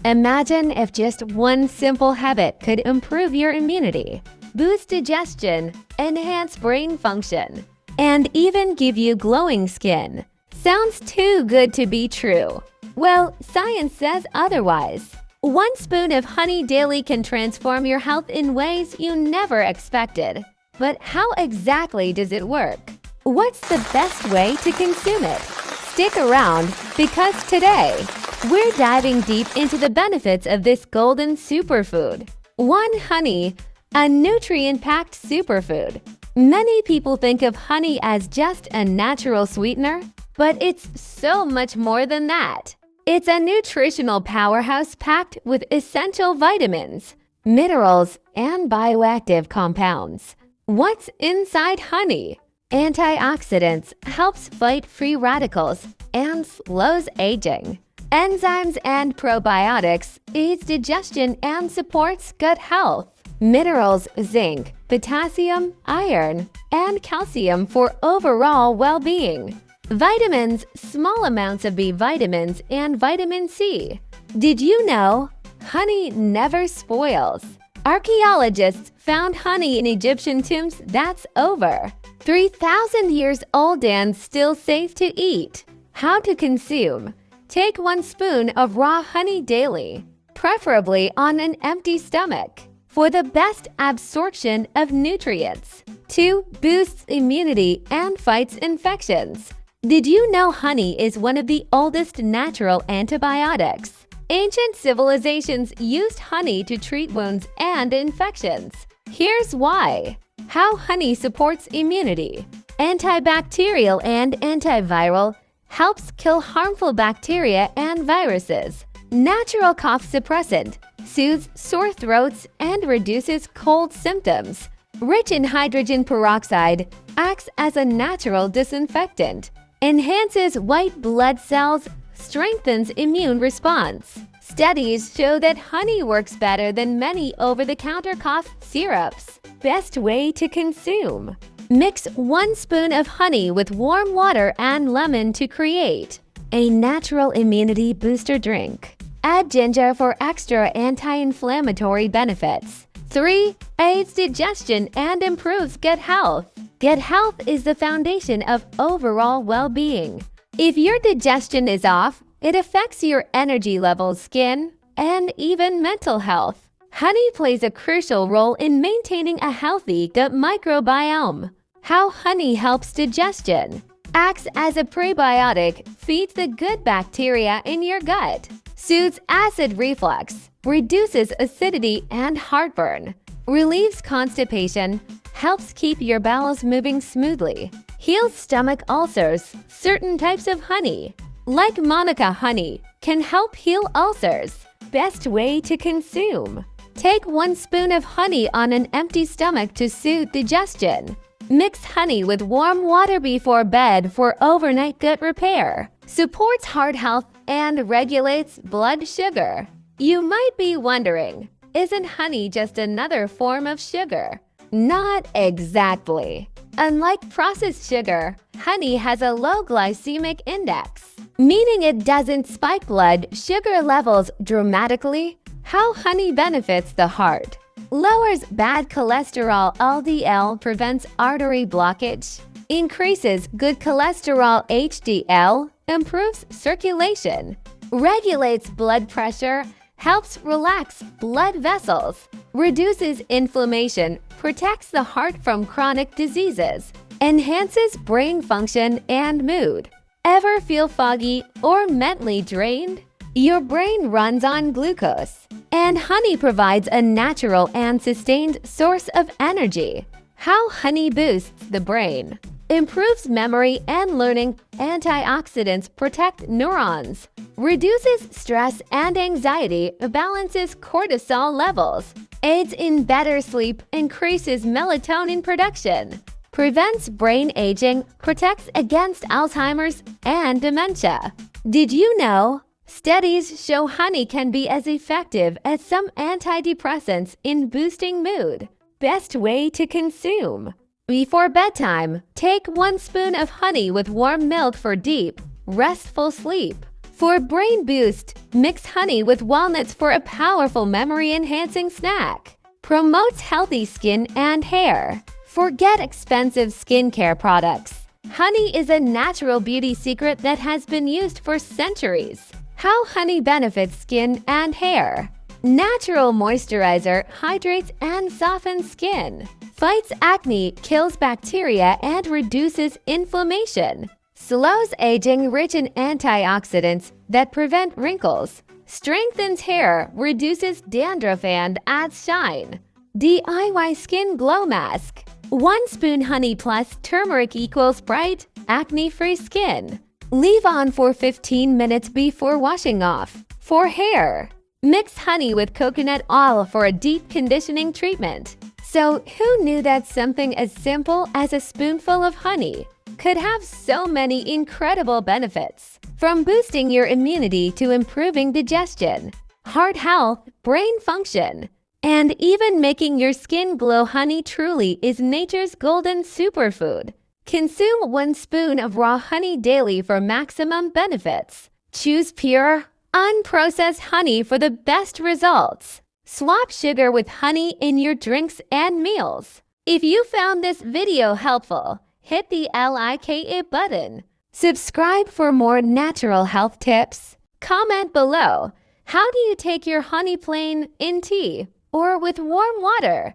Imagine if just one simple habit could improve your immunity, boost digestion, enhance brain function, and even give you glowing skin. Sounds too good to be true. Well, science says otherwise. 1 spoon of honey daily can transform your health in ways you never expected. But how exactly does it work? What's the best way to consume it? Stick around, because today, we're diving deep into the benefits of this golden superfood. 1. Honey, a nutrient-packed superfood. Many people think of honey as just a natural sweetener, but it's so much more than that. It's a nutritional powerhouse packed with essential vitamins, minerals, and bioactive compounds. What's inside honey? Antioxidants helps fight free radicals and slows aging. Enzymes and probiotics aids digestion and supports gut health. Minerals, zinc, potassium, iron, and calcium for overall well-being. Vitamins, small amounts of B vitamins and vitamin C. Did you know? Honey never spoils. Archaeologists found honey in Egyptian tombs that's over 3,000 years old and still safe to eat. How to consume? Take 1 spoon of raw honey daily, preferably on an empty stomach, for the best absorption of nutrients. 2. Boosts immunity and fights infections. Did you know honey is one of the oldest natural antibiotics? Ancient civilizations used honey to treat wounds and infections. Here's why. How honey supports immunity. Antibacterial and antiviral, helps kill harmful bacteria and viruses. Natural cough suppressant, soothes sore throats and reduces cold symptoms. Rich in hydrogen peroxide, acts as a natural disinfectant. Enhances white blood cells, strengthens immune response. Studies show that honey works better than many over-the-counter cough syrups. Best way to consume. Mix 1 spoon of honey with warm water and lemon to create a natural immunity booster drink. Add ginger for extra anti-inflammatory benefits. 3. Aids digestion and improves gut health. Gut health is the foundation of overall well-being. If your digestion is off, it affects your energy levels, skin, and even mental health. Honey plays a crucial role in maintaining a healthy gut microbiome. How honey helps digestion. Acts as a prebiotic, feeds the good bacteria in your gut. Soothes acid reflux, reduces acidity and heartburn. Relieves constipation, helps keep your bowels moving smoothly. Heals stomach ulcers. Certain types of honey, like Manuka honey, can help heal ulcers. Best way to consume. Take 1 spoon of honey on an empty stomach to soothe digestion. Mix honey with warm water before bed for overnight gut repair. Supports heart health and regulates blood sugar. You might be wondering, isn't honey just another form of sugar? Not exactly. Unlike processed sugar, honey has a low glycemic index, meaning it doesn't spike blood sugar levels dramatically. How honey benefits the heart. Lowers bad cholesterol LDL, prevents artery blockage, increases good cholesterol HDL, improves circulation, regulates blood pressure, helps relax blood vessels, reduces inflammation, protects the heart from chronic diseases, enhances brain function and mood. Ever feel foggy or mentally drained? Your brain runs on glucose, and honey provides a natural and sustained source of energy. How honey boosts the brain. Improves memory and learning. Antioxidants protect neurons. Reduces stress and anxiety, balances cortisol levels. Aids in better sleep, increases melatonin production. Prevents brain aging, protects against Alzheimer's and dementia. Did you know? Studies show honey can be as effective as some antidepressants in boosting mood. Best way to consume. Before bedtime, take 1 spoon of honey with warm milk for deep, restful sleep. For brain boost, mix honey with walnuts for a powerful memory-enhancing snack. Promotes healthy skin and hair. Forget expensive skincare products. Honey is a natural beauty secret that has been used for centuries. How honey benefits skin and hair. Natural moisturizer hydrates and softens skin. Fights acne, kills bacteria, and reduces inflammation. Slows aging, rich in antioxidants that prevent wrinkles. Strengthens hair, reduces dandruff, and adds shine. DIY Skin Glow Mask. 1 spoon honey plus turmeric equals bright, acne-free skin. Leave on for 15 minutes before washing off. For hair, mix honey with coconut oil for a deep conditioning treatment. So, who knew that something as simple as a spoonful of honey could have so many incredible benefits? From boosting your immunity to improving digestion, heart health, brain function, and even making your skin glow, honey truly is nature's golden superfood. Consume 1 spoon of raw honey daily for maximum benefits. Choose pure, unprocessed honey for the best results. Swap sugar with honey in your drinks and meals. If you found this video helpful, hit the like button. Subscribe for more natural health tips. Comment below, how do you take your honey plain, in tea, or with warm water?